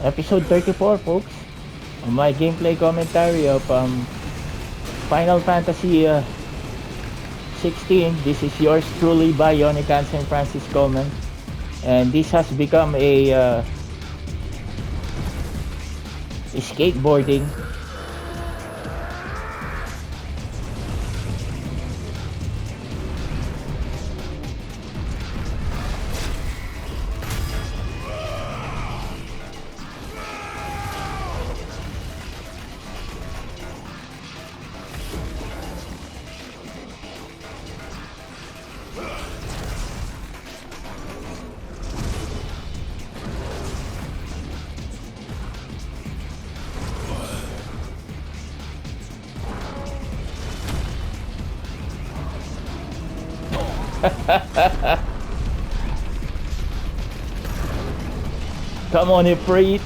episode 34, folks. My gameplay commentary of Final Fantasy 16. This is yours truly, Bionicanseng Francis Coleman. And this has become a skateboarding Come on, Ifrit.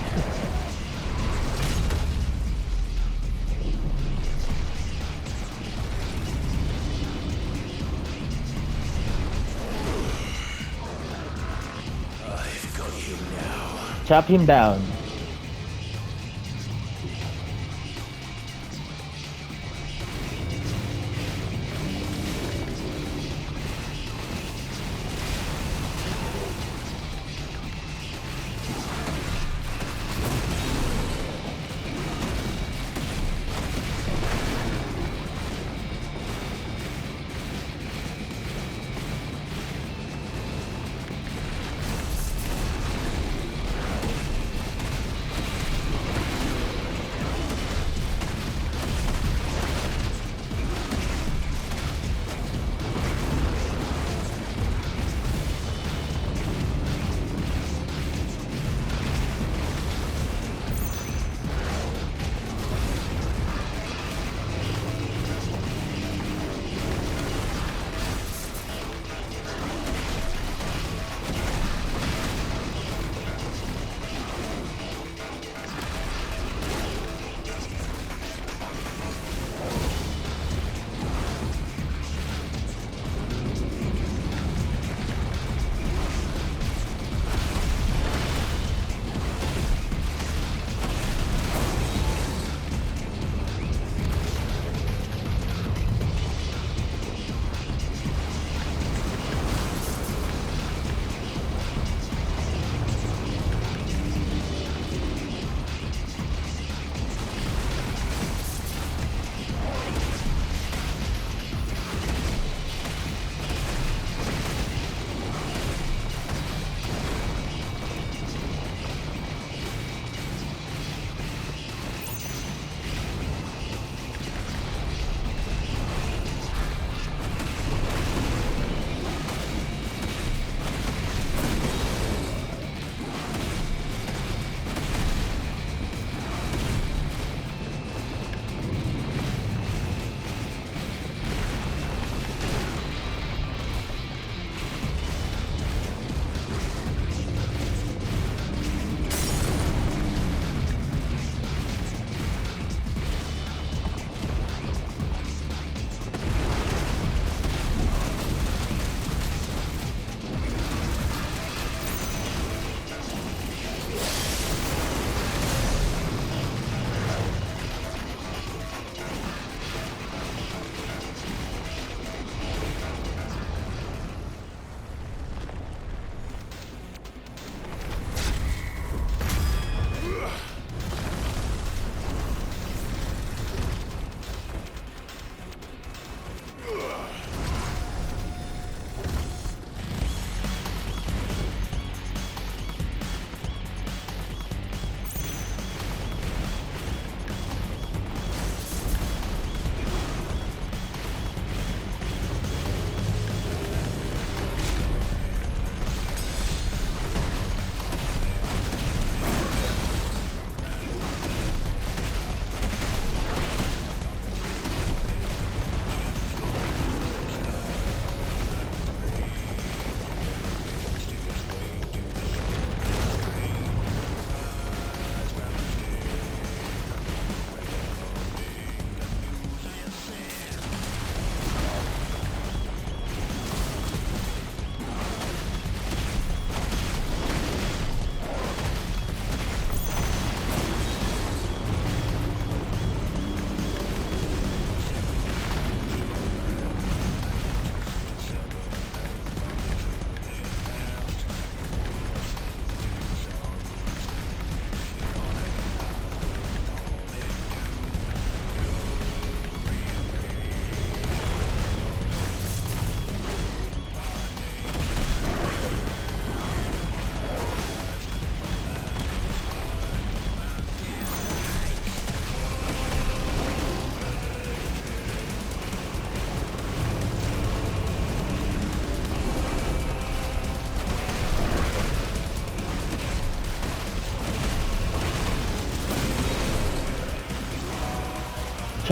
I've got him now. Chop him down.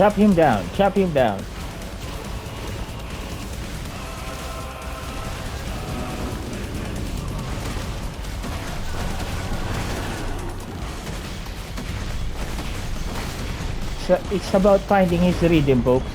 Chop him down. Chop him down. So it's about finding his rhythm, folks.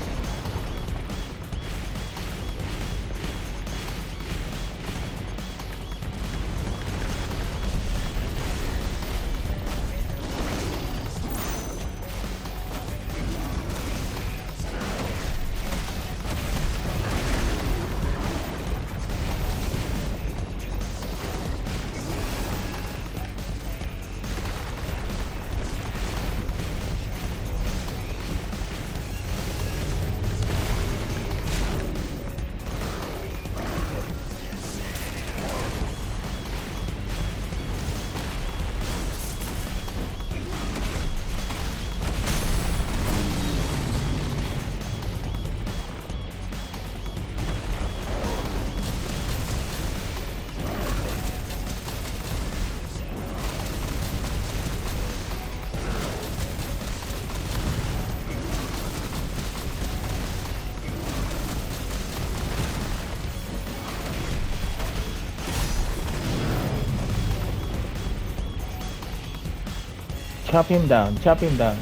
Chop him down. Chop him down.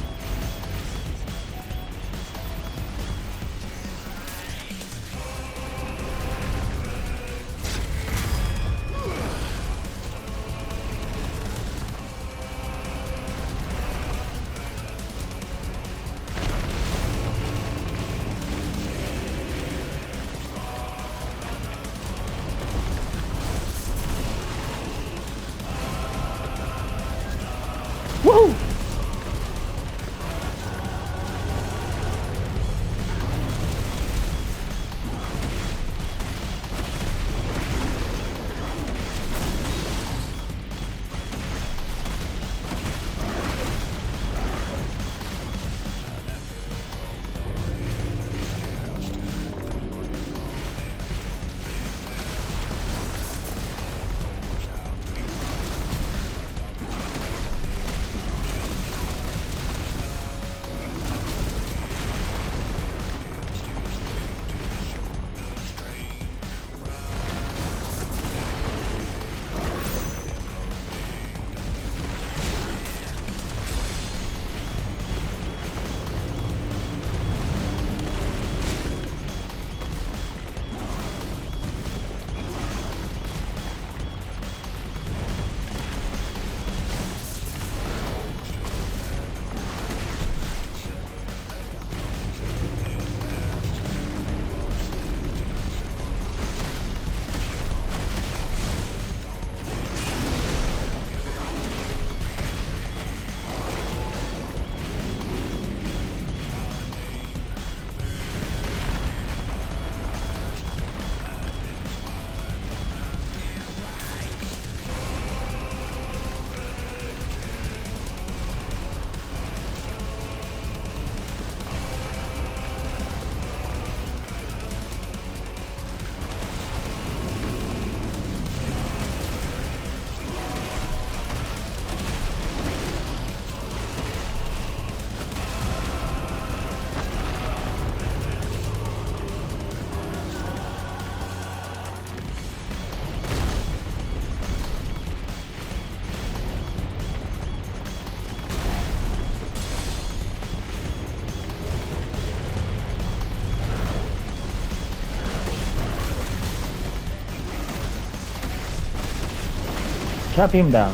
Woohoo! Chop him down.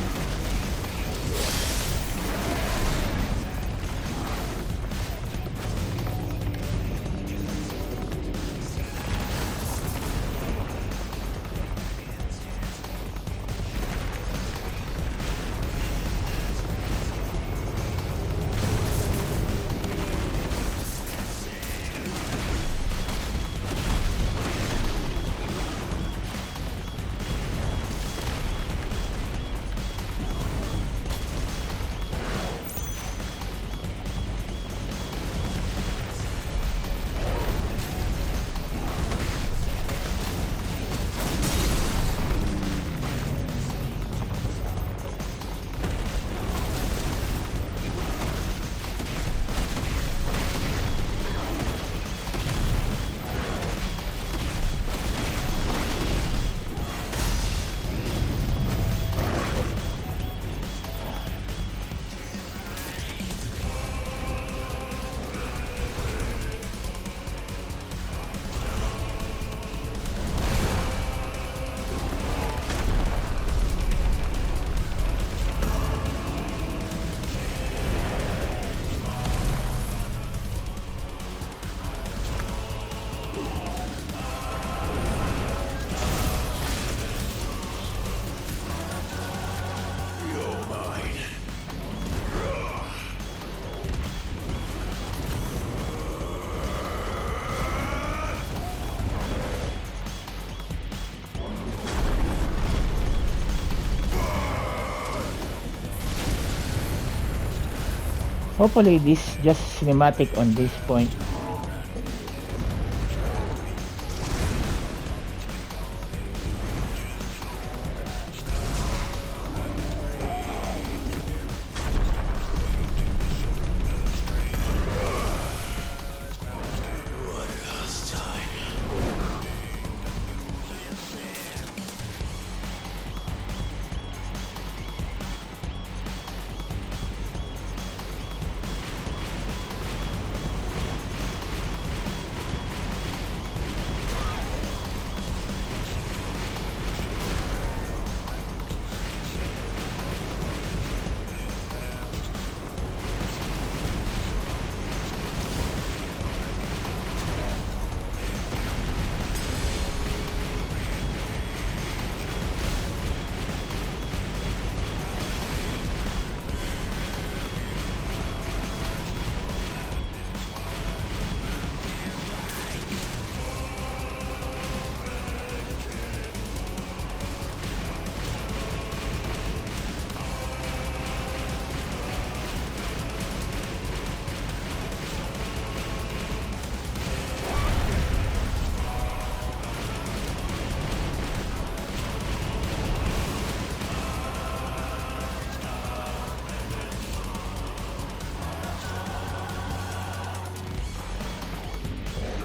Hopefully this just cinematic on this point.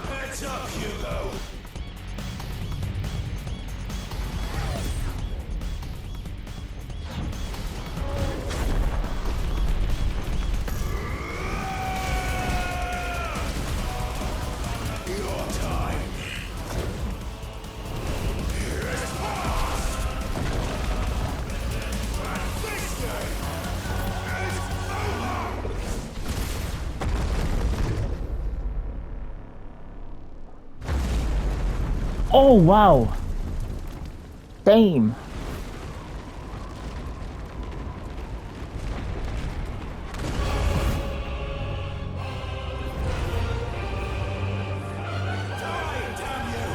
Heads up, Hugo! Your time. Is past. And this day is over! Oh wow! Damn! Die, damn you!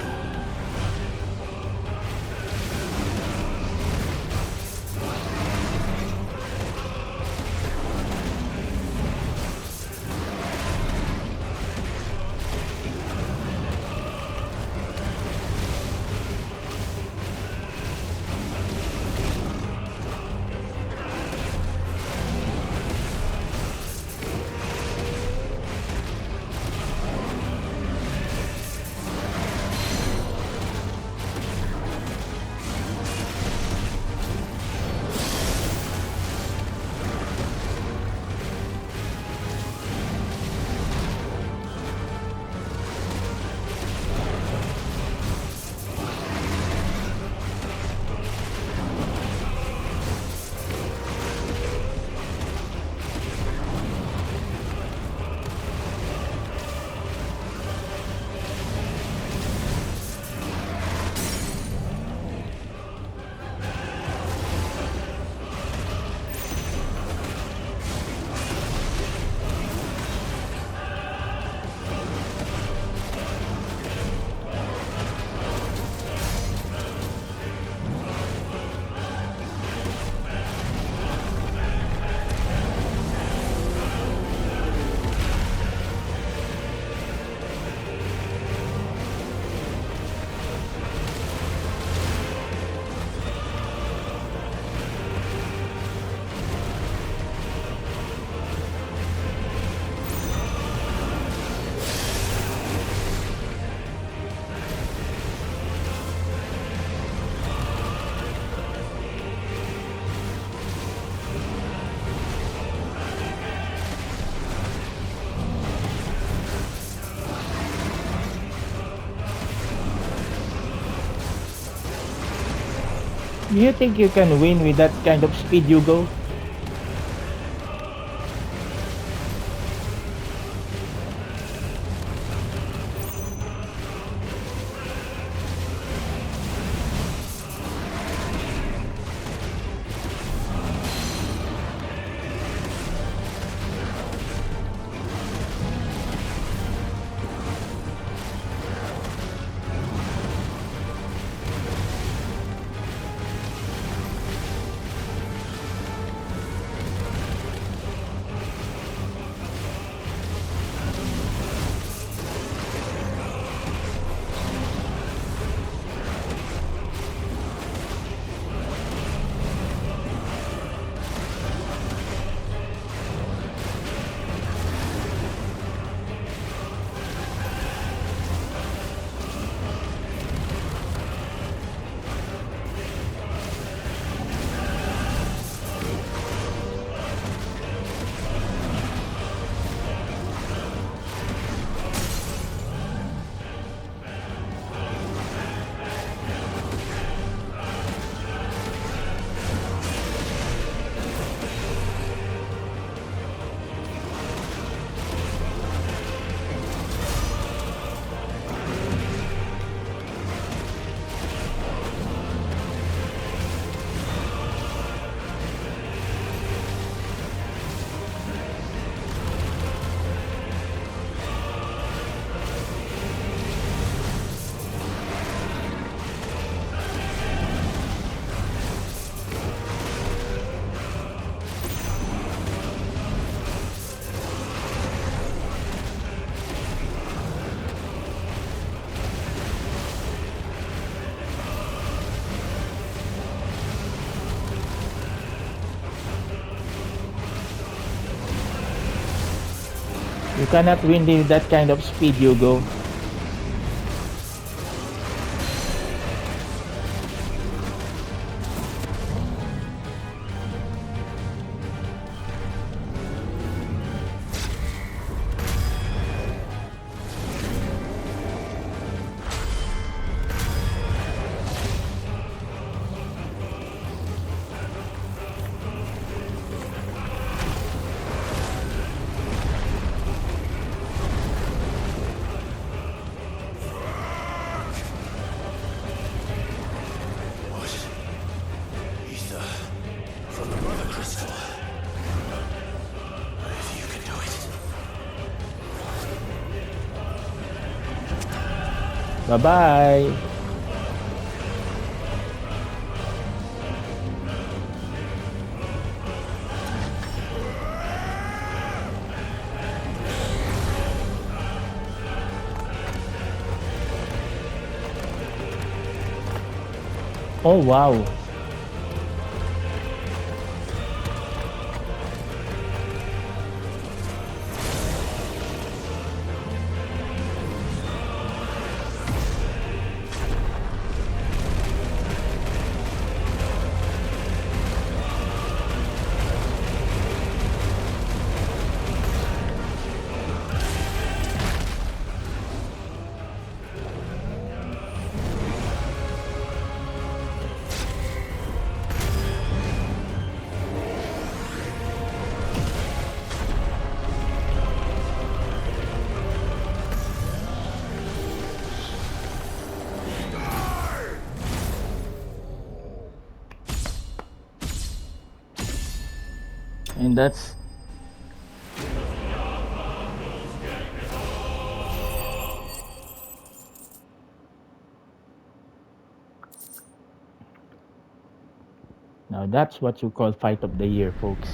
Do you think you can win with that kind of speed, Hugo? You cannot win with that kind of speed, Hugo. What? Ether from the Mother Crystal. If you can do it. Bye-bye. Oh, wow. And that's now that's what you call fight of the year, folks.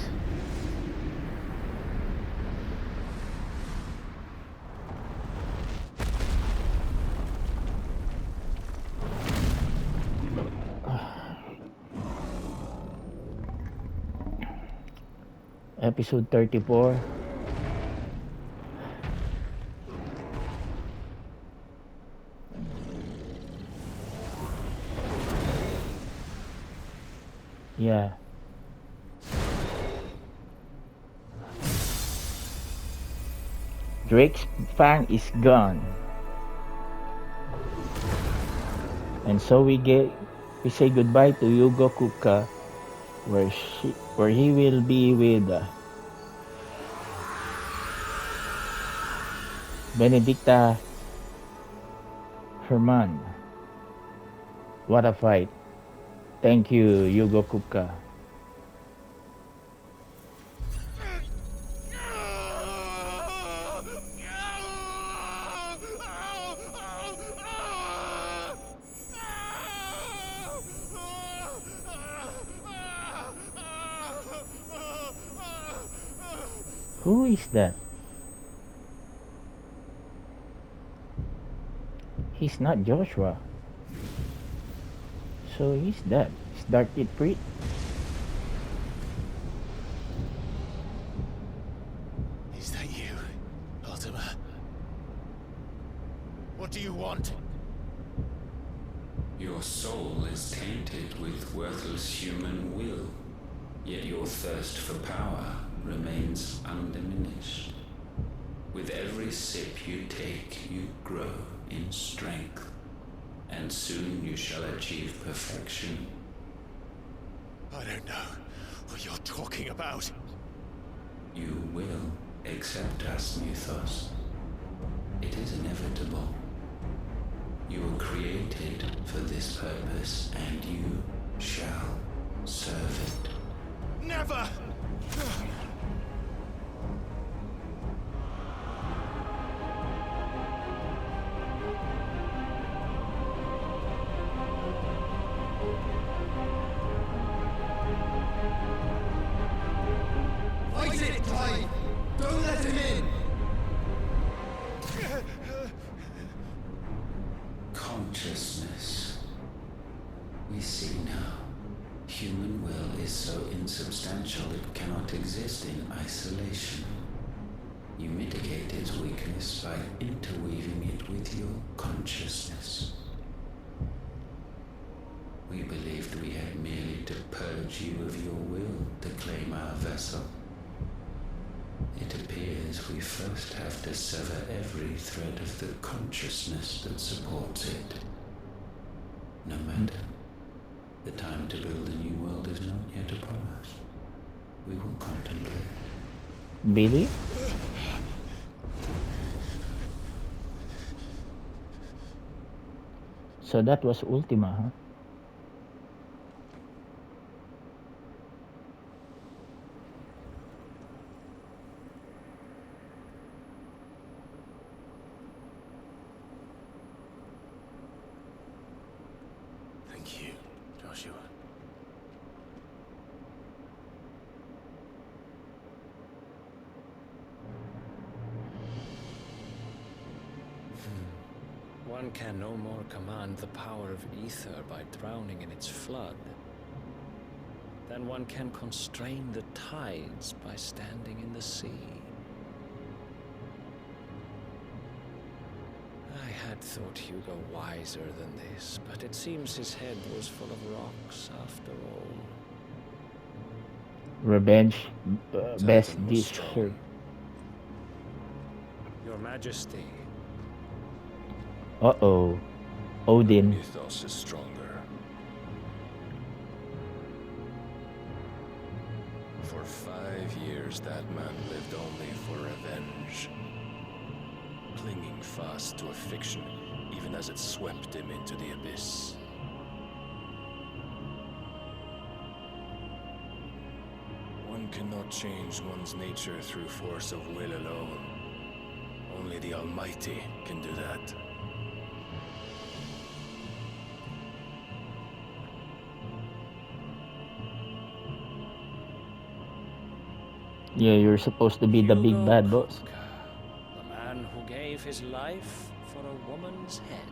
Episode 34. Yeah. Drake's fang is gone. And so we say goodbye to Yugo Kuka, where he will be with Benedicta Herman. What a fight. Thank you, Yugo Kuka. Who is that? He's not Joshua. So he's that. It's Darkit Priest. Is that you, Ultima? What do you want? Your soul is tainted with worthless human will, yet your thirst for power remains undiminished. With every sip you take, you grow in strength, and soon you shall achieve perfection. I don't know what you're talking about. You will accept us, Mythos. It is inevitable. You were created for this purpose, and you shall serve it. Never! Fight it, Clive! Don't let him in! Consciousness. We see now. Human will is so insubstantial it cannot exist in isolation. You mitigate its weakness by interweaving it with your consciousness. We believed we had merely to purge you of your will to claim our vessel. It appears we first have to sever every thread of the consciousness that supports it. No matter. The time to build a new world is not yet upon us. We will contemplate. Billy? So that was Ultima, huh? Thank you, Joshua. One can no more command the power of ether by drowning in its flood than one can constrain the tides by standing in the sea. I had thought Hugo wiser than this, but it seems his head was full of rocks after all. Revenge, best Titan was dish strong. served. Your Majesty, Uh-oh. Odin. Mythos is stronger. For 5 years, that man lived only for revenge. Clinging fast to a fiction, even as it swept him into the abyss. One cannot change one's nature through force of will alone. Only the Almighty can do that. Yeah, you're supposed to be the big Hugo bad boss. Kupka, the man who gave his life for a woman's head.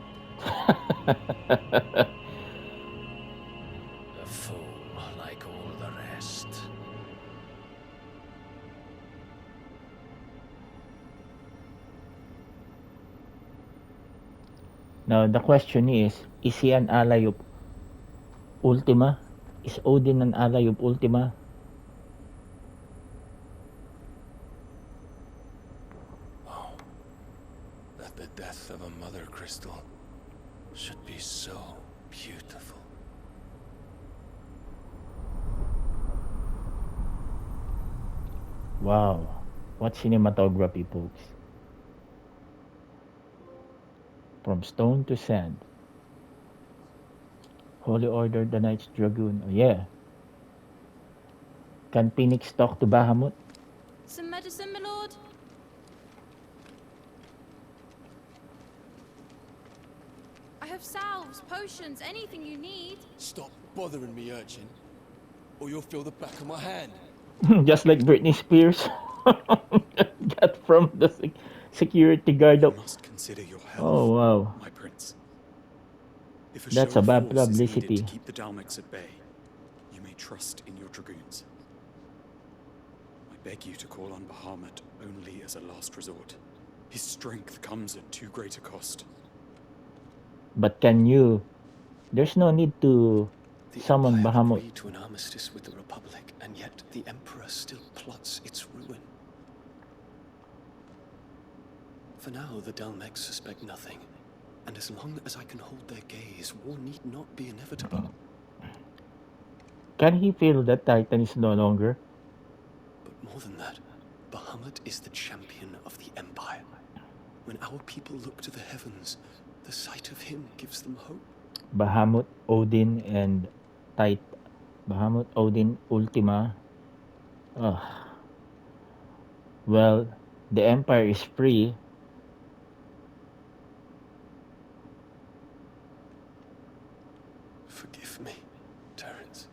A fool like all the rest. Now, the question is he an ally of Ultima? Is Odin an ally of Ultima? Oh, that the death of a mother crystal should be so beautiful. Wow. What cinematography, folks. From stone to sand. Holy Order, the Knights Dragoon. Oh, yeah. Can Phoenix talk to Bahamut? Some medicine, my lord? I have salves, potions, anything you need. Stop bothering me, urchin, or you'll feel the back of my hand. Just like Britney Spears. Got from the security guard You of... must consider your health, Oh, wow. my prince. If a That's show a of bad force is needed publicity. to keep the Dalmex at bay, you may trust in your dragoons. I beg you to call on Bahamut only as a last resort. His strength comes at too great a cost. But can you... There's no need to The summon Empire Bahamut. agreed to an armistice with the Republic, and yet the Emperor still plots its ruin. For now, the Dalmex suspect nothing, and as long as I can hold their gaze, war need not be inevitable. Can he feel that Titan is no longer? But more than that, Bahamut is the champion of the Empire. When our people look to the heavens, the sight of him gives them hope. Bahamut, Odin, and Bahamut, Odin, Ultima. Ugh. Well, the Empire is free. Forgive me, Terence.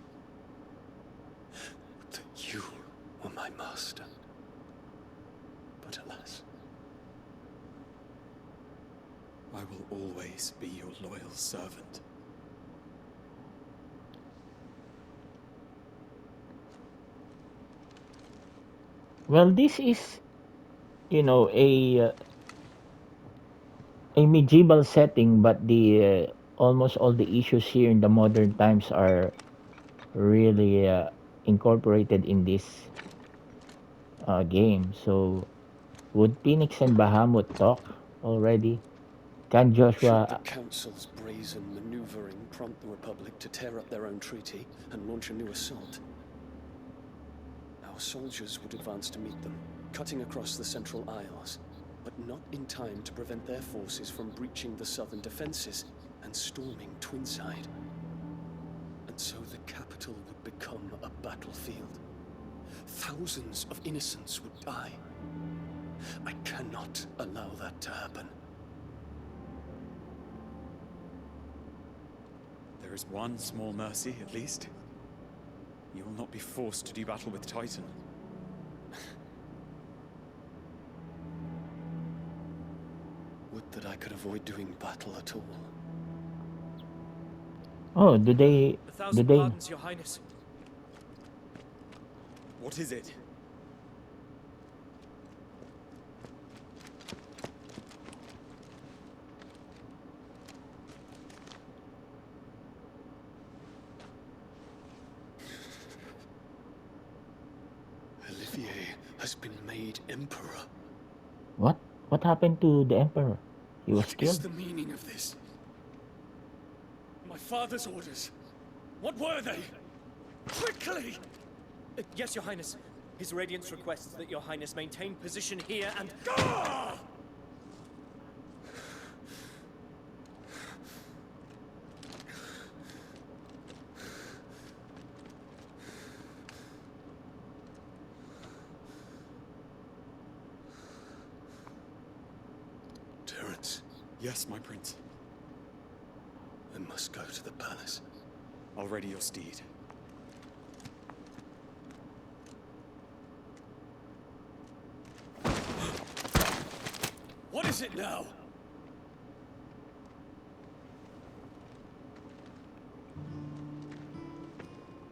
That you were my master. But alas, I will always be your loyal servant. Well, this is you know, a medieval setting, but the almost all the issues here in the modern times are really incorporated in this game. So, would Phoenix and Bahamut talk already? Can Should the Joshua? Council's brazen maneuvering prompt the Republic to tear up their own treaty and launch a new assault? Our soldiers would advance to meet them, cutting across the Central Isles, but not in time to prevent their forces from breaching the southern defenses and storming Twinside. And so the capital would become a battlefield. Thousands of innocents would die. I cannot allow that to happen. There is one small mercy, at least. You will not be forced to do battle with Titan. Would that I could avoid doing battle at all. Oh, do A they? Do thousand they? pardons, Your Highness. What is it? Olivier has been made emperor. What? What happened to the Emperor? He was What is killed. the meaning of this? My father's orders. What were they? Quickly! Yes, Your Highness. His Radiance requests that Your Highness maintain position here and... Ah! Terence, Yes, my prince. I must go to the palace. I'll ready your steed. What is it now?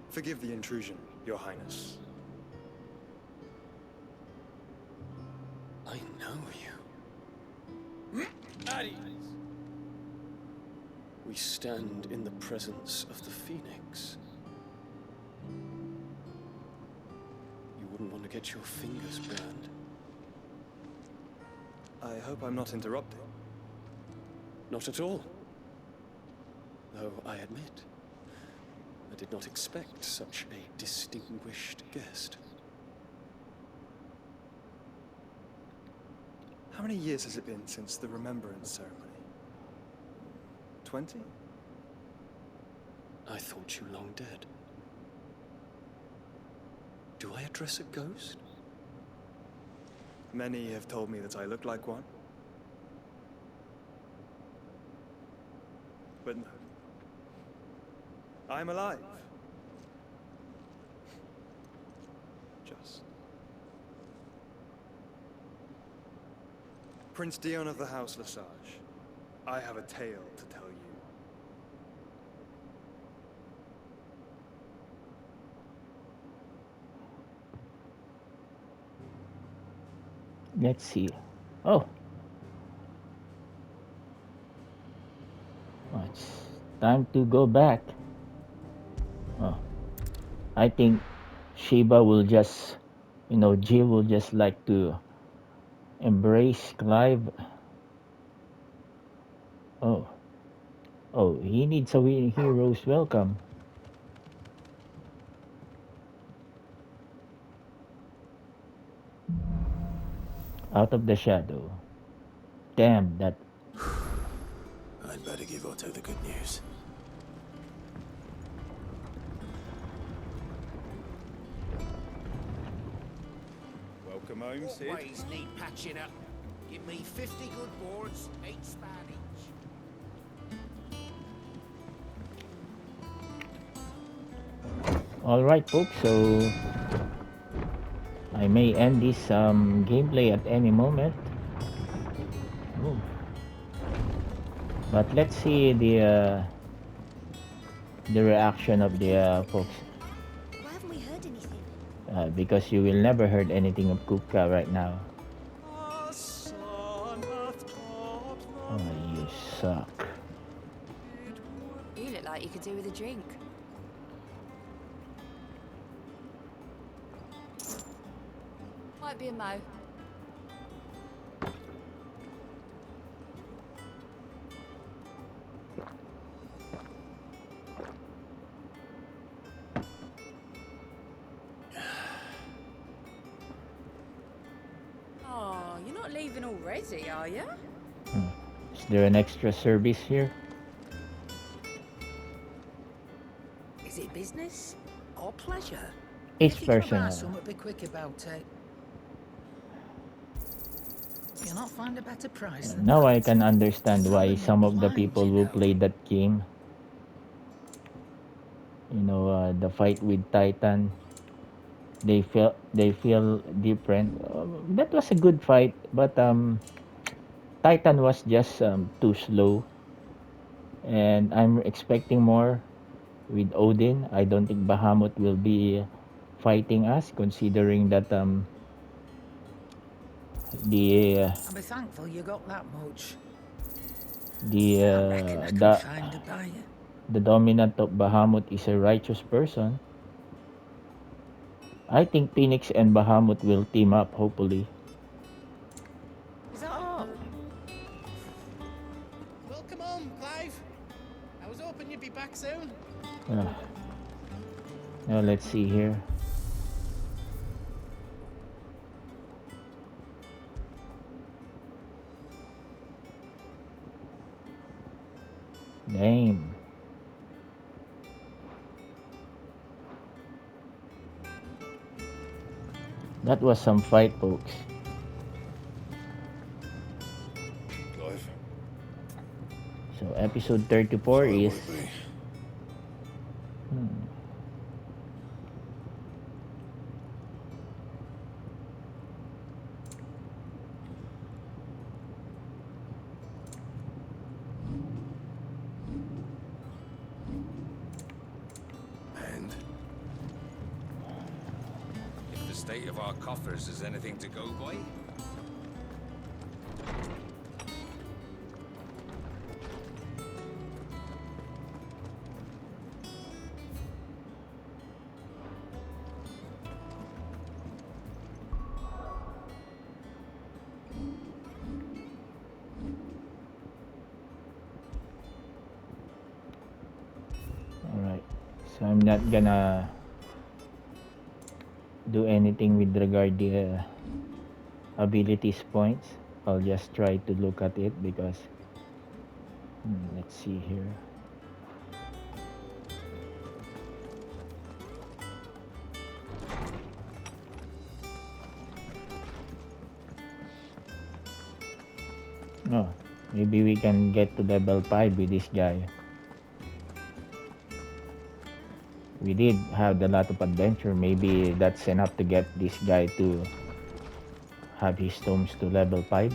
Forgive the intrusion, Your Highness. I know you. At ease. We stand in the presence of the Phoenix. You wouldn't want to get your fingers burned. I hope I'm not interrupting. Not at all. Though I admit, I did not expect such a distinguished guest. How many years has it been since the Remembrance ceremony? 20? I thought you long dead. Do I address a ghost? Many have told me that I look like one. But no. I'm alive. Just. Prince Dion of the House Lesage, I have a tale to tell you. Let's see. Oh. Oh, it's time to go back. Oh. I think Shiba will just, Jill will just like to embrace Clive. Oh. Oh, he needs a hero's welcome. Out of the shadow. Damn, that. I'd better give Otto the good news. Welcome home, Sid. Always need patching up. Give me 50 good boards, 8 span each. Alright, folks, so I may end this gameplay at any moment. Oh. But let's see the reaction of the folks. Why haven't we heard anything? Because you will never heard anything of Kuka right now. suck. You look like you could do with a drink. Might be a mo. Oh, you're not leaving already, are you? Is there an extra service here? Is it business or pleasure? It's If you're gonna buy personal. something, be quick about it. You'll not find a better price than Now that. I can understand Just why having some of the blind, people you who know. played that game, the fight with Titan, they feel different. That was a good fight, but Titan was just too slow, and I'm expecting more with Odin. I don't think Bahamut will be fighting us, considering that the I'll be thankful you got that much. the I reckon uh, I can the find a buyer. the dominant of Bahamut is a righteous person. I think Phoenix and Bahamut will team up, hopefully. Is that all? Welcome home, Clive. I was hoping you'd be back soon. Now let's see here. Damn. That was some fight, folks. Clive. So episode 34 So is... would it be? And? If the state of our coffers is anything to go by, Alright. So I'm not gonna do anything with regard the abilities points. I'll just try to look at it because let's see here. Oh, maybe we can get to level 5 with this guy. We did have a lot of adventure. Maybe that's enough to get this guy to have his tomes to level 5.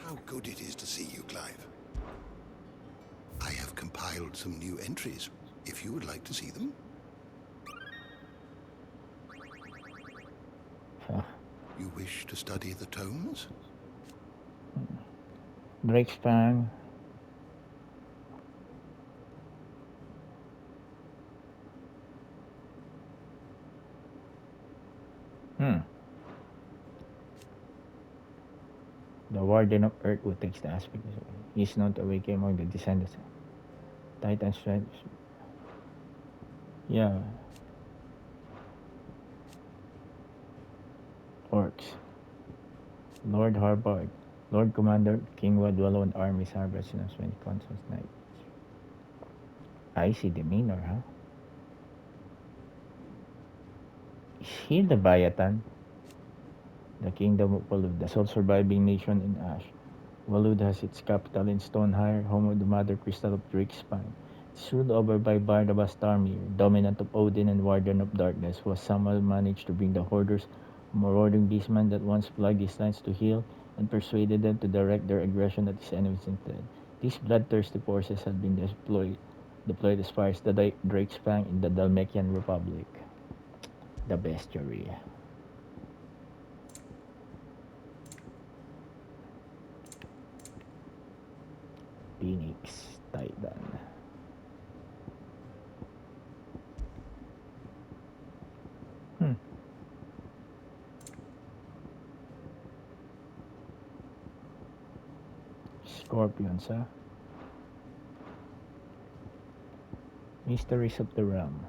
How good it is to see you, Clive. I have compiled some new entries, if you would like to see them. You wish to study the tomes? Breakspan. The Warden of Earth who takes the aspect. He is known to awaken among the descendants. Titan strength. Yeah. Orcs. Lord Harbard. Lord Commander, King Wadwalon armies harbor since when consuls night. I see demeanor, huh? Is he Leviathan? The kingdom of Walud, the sole surviving nation in Ash. Walud has its capital in Stonehire, home of the mother crystal of Drake-Spine. It's ruled over by Barnabas Tarmir, dominant of Odin and warden of darkness, who has somehow managed to bring the Hoarders, a marauding beastmen that once plagued his lands, to heel and persuaded them to direct their aggression at his enemies instead. These bloodthirsty forces had been deployed as far as the Drake-Spine in the Dalmekian Republic. The bestiary. Titan. Scorpions, huh? Mysteries of the Realm.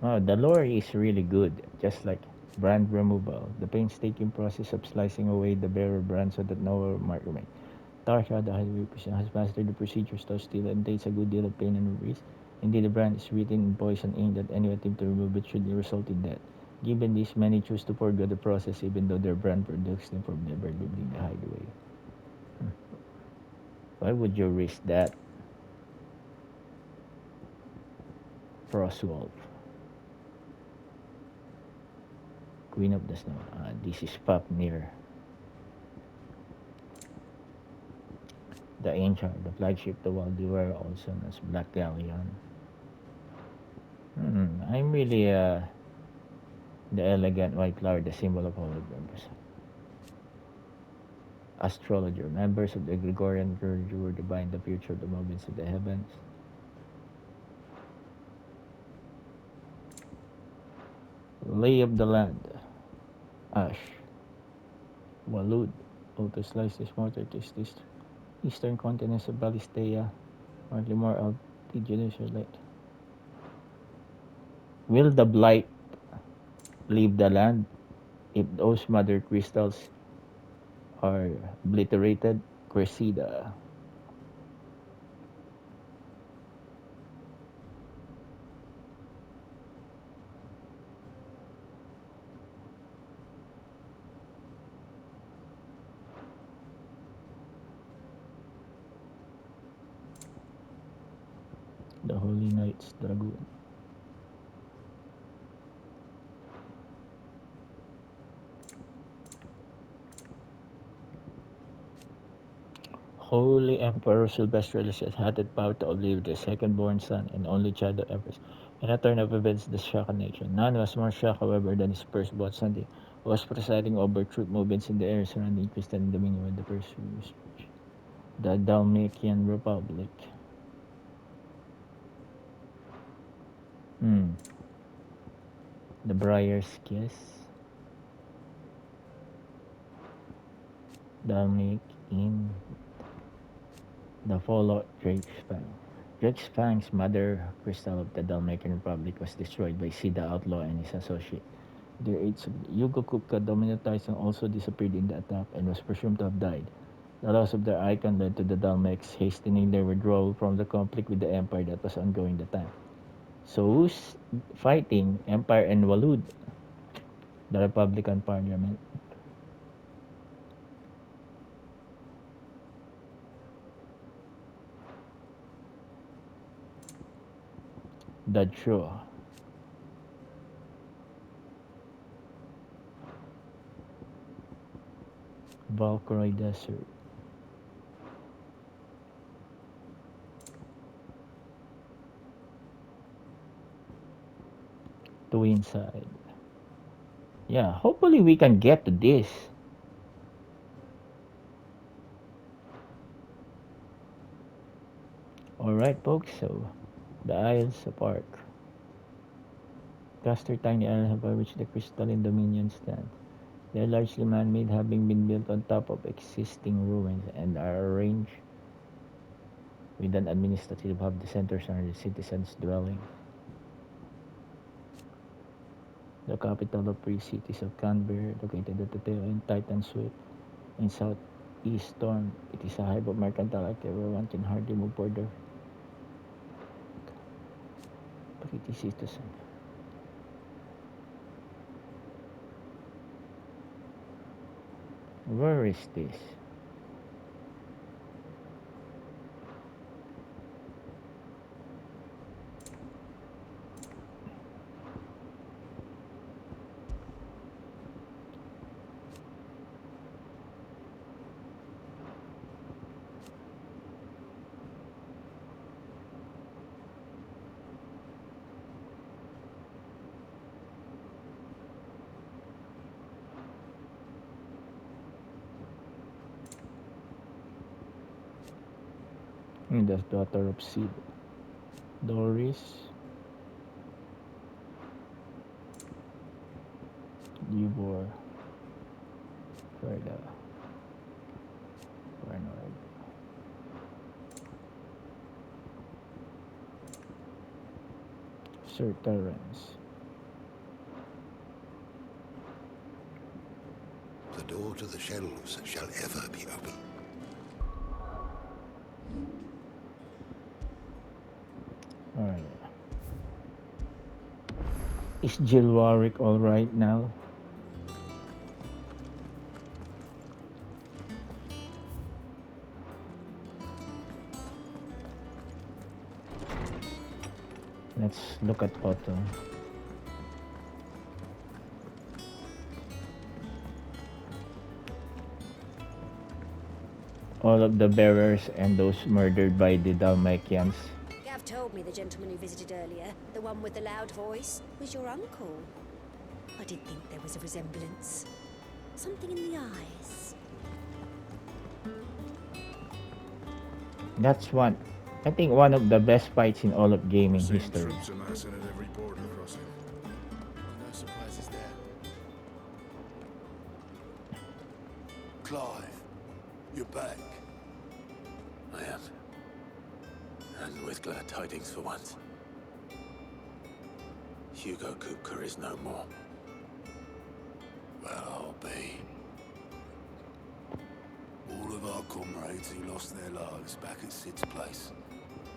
Oh, the lore is really good, just like brand removal, the painstaking process of slicing away the bearer brand so that no mark remains. Tarsha, the highway person, has mastered the procedure so still and takes a good deal of pain and risk. Indeed, the brand is written in poison ink that any attempt to remove it should result in death. Given this, many choose to forego the process even though their brand protects them from never leaving the hideaway. Why would you risk that? Frostwolf. Queen of the Snow. This is Fafnir. The Ancient, the flagship to Waldiwer, also known as Black Galleon. I'm really the elegant white flower, the symbol of holy members. Astrologer, members of the Gregorian clergy who divine the future of the movements of the heavens. Lay of the land. Ash. Walud. Auto slice this mortar to this eastern continents of Balistea. Partly more altigenous or light. Will the blight leave the land if those mother crystals are obliterated? Cressida. The Holy Knights Dragoon. Holy Emperor Sylvesterus had the power to outlive their second-born son and only child of Empress. In a turn of events that shocked a nation. None was more shocked, however, than his firstborn son, who was presiding over troop movements in the area surrounding Christian dominion when the first was the Dalmatian Republic. The Briar's Kiss. Dalmic in the Fallout Drakesfang. Drakesfang's mother crystal of the Dalmatian Republic was destroyed by Sid the Outlaw and his associate. Their aides Yugo Kupka, Dominant Tyson, also disappeared in the attack and was presumed to have died. The loss of their icon led to the Dalmecs hastening their withdrawal from the conflict with the Empire that was ongoing at the time. So who's fighting Empire and Walud? The Republican Parliament. The Draw. Valkyrie Desert. To inside. Yeah, hopefully we can get to this. Alright folks, so the Isles of Ark. Cluster tiny islands by which the crystalline dominion stands. They are largely man-made, having been built on top of existing ruins and are arranged with an administrative hub. The centers are the citizens' dwelling. The capital of free cities of Canberra, located at the tail end Titan Swift in southeast Storm. It is a hive of mercantile activity where one can hardly move further. Pretty citizen. Where is this? The daughter of Sid. Doris. Libor. Ferda. Bernard. Sir Terence. The door to the shelves shall ever be open. Alright. Is Jill Warwick alright now? Let's look at Otto. All of the bearers and those murdered by the Dalmatians. Gav told me the gentleman who visited earlier, the one with the loud voice, was your uncle. I did think there was a resemblance. Something in the eyes. That's one. I think one of the best fights in all of gaming history. Troops amassing at every border crossing. No surprises there. Clive, you're back. I am. And with glad tidings for once. Hugo Kupka is no more. Well, I'll be. All of our comrades who lost their lives back at Sid's place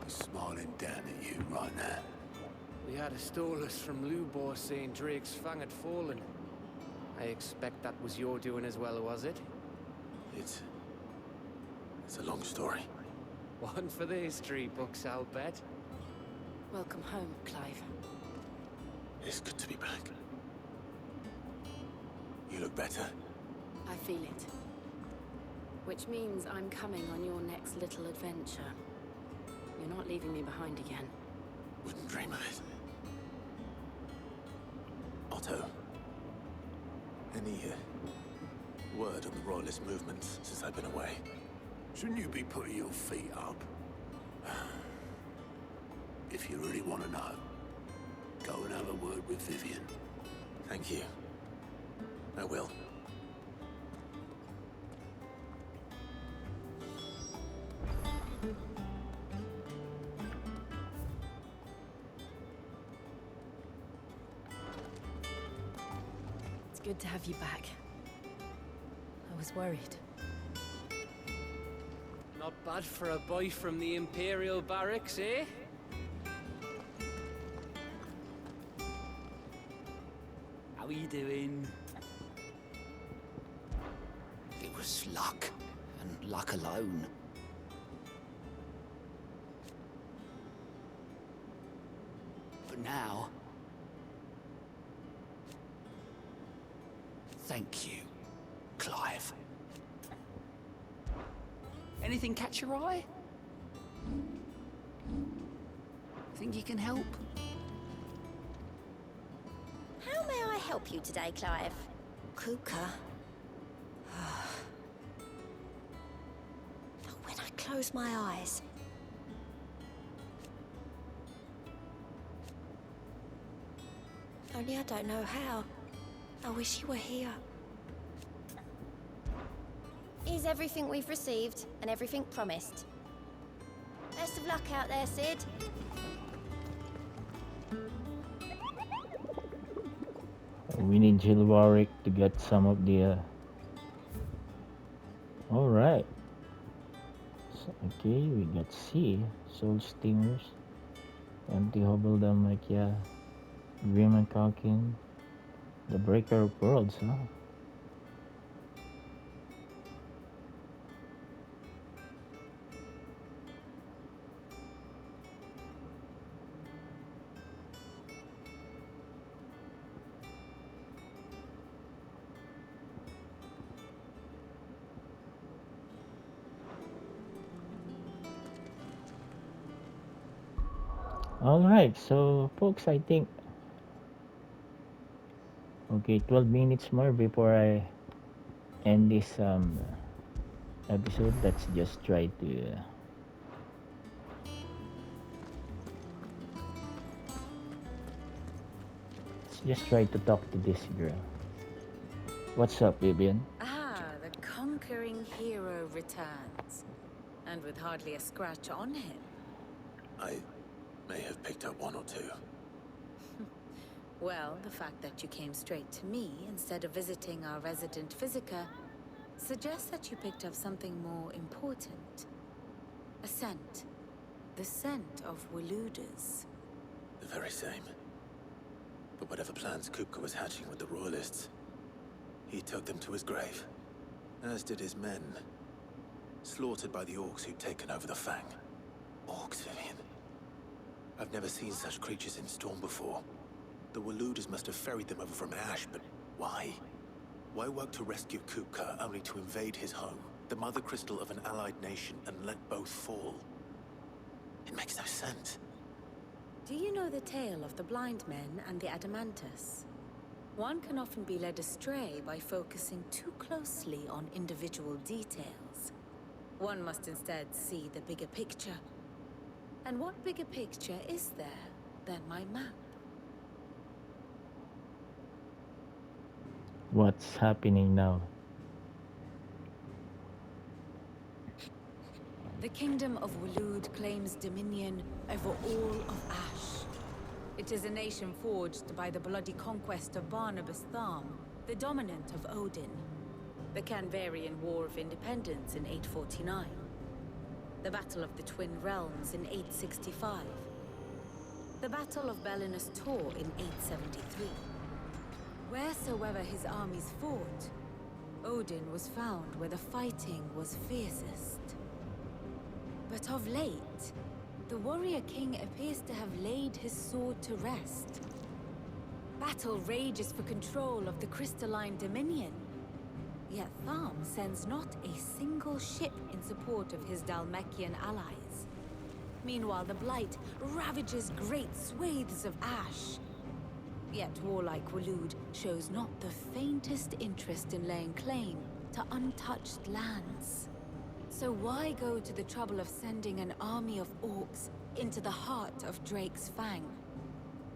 are smiling down at you right now. We had a stolus from Lubor saying Drake's fang had fallen. I expect that was your doing as well, was it? It's a long story. One for the history books, I'll bet. Welcome home, Clive. It's good to be back. You look better. I feel it. Which means I'm coming on your next little adventure. You're not leaving me behind again. Wouldn't dream of it. Otto. Any word on the Royalist movement since I've been away? Shouldn't you be putting your feet up? If you really want to know, go and have a word with Vivian. Thank you. I will. It's good to have you back. I was worried. Not bad for a boy from the Imperial Barracks, eh? How are you doing? It was luck, and luck alone. But now... Thank you, Clive. Anything catch your eye? Think you can help? How may I help you today, Clive? Kuka. When I close my eyes... Only I don't know how. I wish you were here. Is everything we've received and everything promised? Best of luck out there, Sid. We need Jill Warwick to get some of the... Alright. So, okay, we got C. Soul Steamers. Empty Hubble Dalmatia. Grim and Calkin. The Breaker of Worlds, huh? Alright, so folks, I think... Okay, 12 minutes more before I end this episode. Let's just try to Just try to talk to this girl. What's up, Vivian? Ah, the conquering hero returns. And with hardly a scratch on him. I may have picked up one or two. Well, the fact that you came straight to me instead of visiting our resident Physica suggests that you picked up something more important. A scent. The scent of Waludas. The very same. But whatever plans Kupka was hatching with the Royalists, he took them to his grave. As did his men. Slaughtered by the orcs who'd taken over the Fang. Orcs, Vivian. I've never seen such creatures in Storm before. The Waludas must have ferried them over from Ash, but why? Why work to rescue Kupka only to invade his home, the mother crystal of an allied nation, and let both fall? It makes no sense. Do you know the tale of the blind men and the Adamantus? One can often be led astray by focusing too closely on individual details. One must instead see the bigger picture. And what bigger picture is there than my map? What's happening now? The kingdom of Waloed claims dominion over all of Ash. It is a nation forged by the bloody conquest of Barnabas Tharm, the dominant of Odin. The Canvarian War of Independence in 849. The Battle of the Twin Realms in 865. The Battle of Belinus Tor in 873. Wheresoever his armies fought, Odin was found where the fighting was fiercest. But of late, the warrior king appears to have laid his sword to rest. Battle rages for control of the crystalline dominion. Yet Tharm sends not a single ship in support of his Dalmekian allies. Meanwhile, the Blight ravages great swathes of Ash. Yet warlike Waloed shows not the faintest interest in laying claim to untouched lands. So why go to the trouble of sending an army of orcs into the heart of Drake's Fang?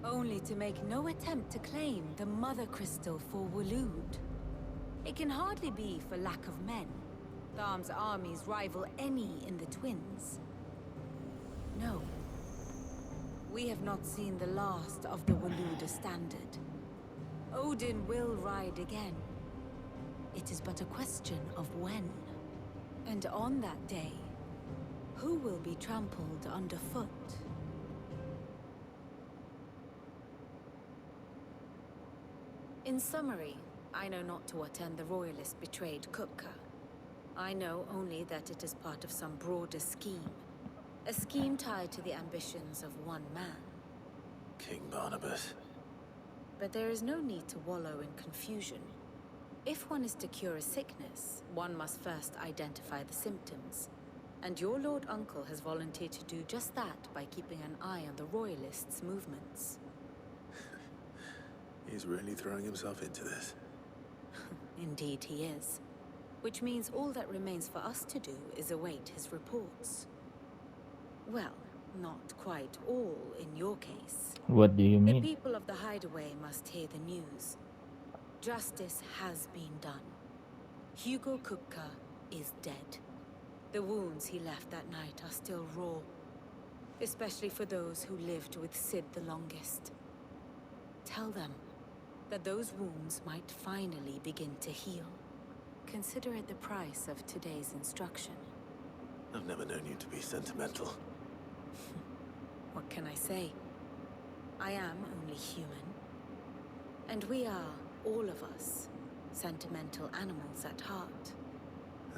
Only to make no attempt to claim the Mother Crystal for Waloed. It can hardly be for lack of men. Tharm's armies rival any in the Twins. No. We have not seen the last of the Waluda standard. Odin will ride again. It is but a question of when. And on that day, who will be trampled underfoot? In summary, I know not to what end the Royalists betrayed Kupka. I know only that it is part of some broader scheme. A scheme tied to the ambitions of one man. King Barnabas. But there is no need to wallow in confusion. If one is to cure a sickness, one must first identify the symptoms. And your Lord Uncle has volunteered to do just that by keeping an eye on the Royalists' movements. He's really throwing himself into this. Indeed he is. Which means all that remains for us to do is await his reports. Well, not quite all in your case. What do you The mean? people of the Hideaway must hear the news. Justice has been done. Hugo Kupka is dead. The wounds he left that night are still raw. Especially for those who lived with Sid the longest. Tell them that those wounds might finally begin to heal. Consider it the price of today's instruction. I've never known you to be sentimental. What can I say? I am only human. And we are, all of us, sentimental animals at heart.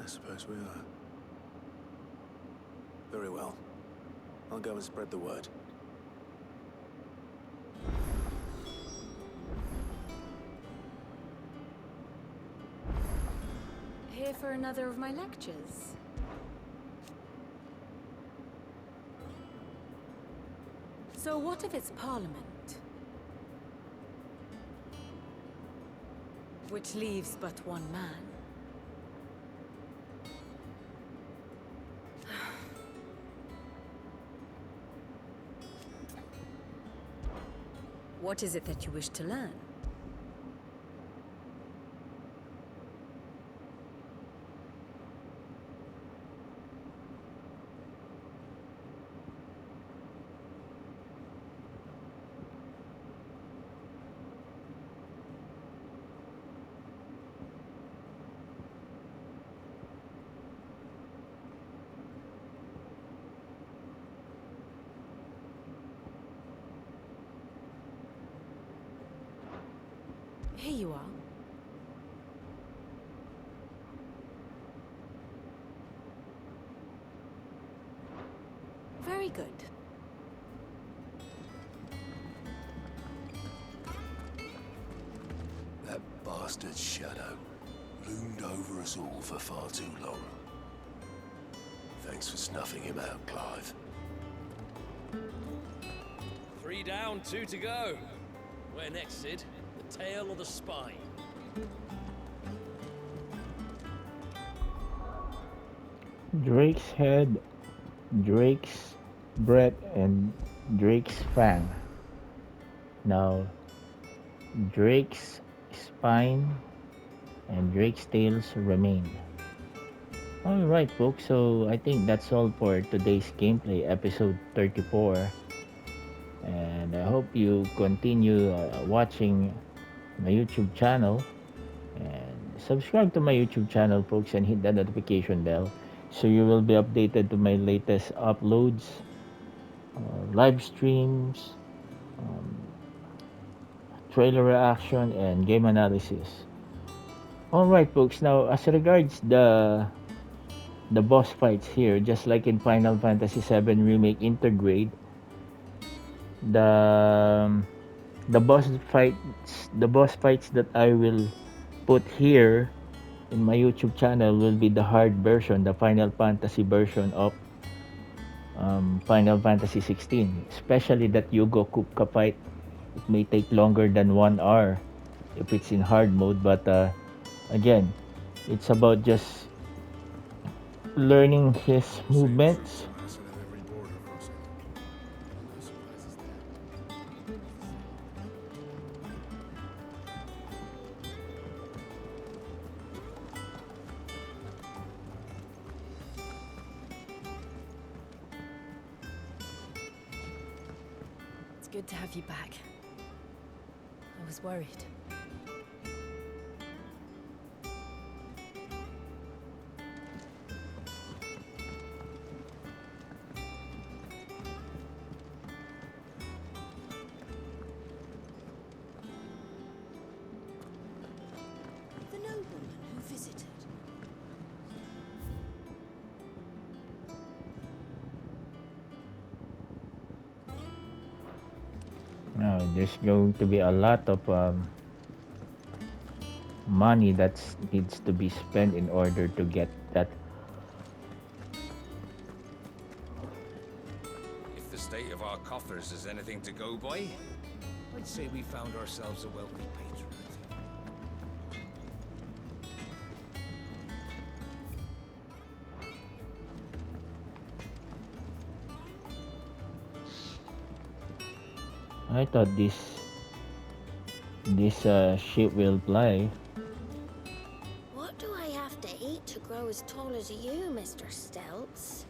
I suppose we are. Very well. I'll go and spread the word. Here for another of my lectures? So what of its parliament? Which leaves but one man. What is it that you wish to learn? Here you are. Very good. That bastard shadow loomed over us all for far too long. Thanks for snuffing him out, Clive. 3 down, 2 to go. Where next, Sid? The tail or the spine? Drake's head, Drake's breath, and Drake's fang. Now, Drake's spine and Drake's tails remain. Alright folks, so I think that's all for today's gameplay episode 34. And I hope you continue watching my YouTube channel and subscribe to my YouTube channel folks and hit the notification bell so you will be updated to my latest uploads, live streams, um, trailer reaction and game analysis. Alright folks, now as regards the boss fights here, just like in Final Fantasy VII Remake Intergrade, the the boss fights that I will put here in my YouTube channel will be the hard version, the Final Fantasy version of Final Fantasy 16, especially that Yugo Kupka fight. It may take longer than 1 hour if it's in hard mode, but again, it's about just learning his movements. It's good to have you back. I was worried. The nobleman who visited. Now, there's going to be a lot of money that needs to be spent in order to get that. If the state of our coffers is anything to go by, I'd say we found ourselves a wealthy patron. I thought this ship will fly. What do I have to eat to grow as tall as you, Mr. Stelts?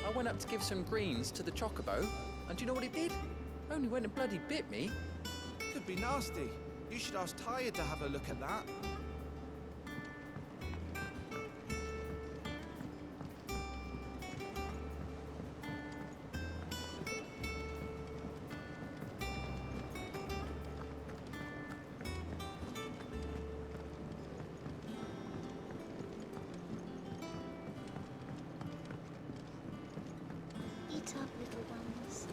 I went up to give some greens to the chocobo, and do you know what it did? Only went and bloody bit me. Could be nasty. You should ask Tired to have a look at that. Eat up, little ones.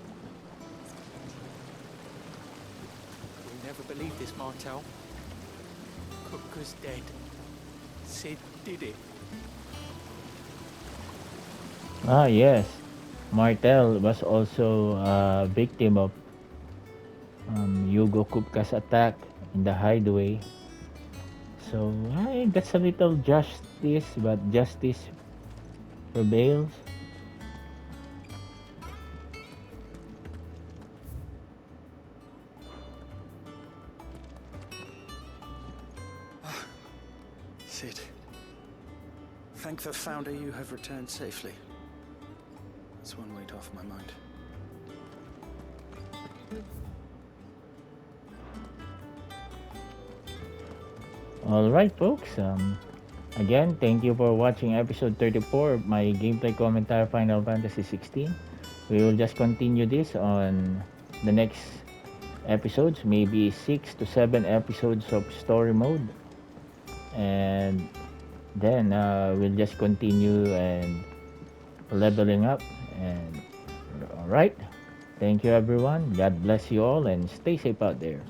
You'll never believe this, Martel. Kupka's dead. Sid did it. Ah yes, Martel was also a victim of Yugo Kupka's attack in the hideaway. So that's a little justice, but justice prevails. Sid. Thank the Founder you have returned safely. That's one weight off my mind. Alright folks, again, thank you for watching episode 34 of my gameplay commentary Final Fantasy 16. We will just continue this on the next episodes, maybe 6 to 7 episodes of story mode. And then we'll just continue and leveling up. And alright, thank you everyone. God bless you all and stay safe out there.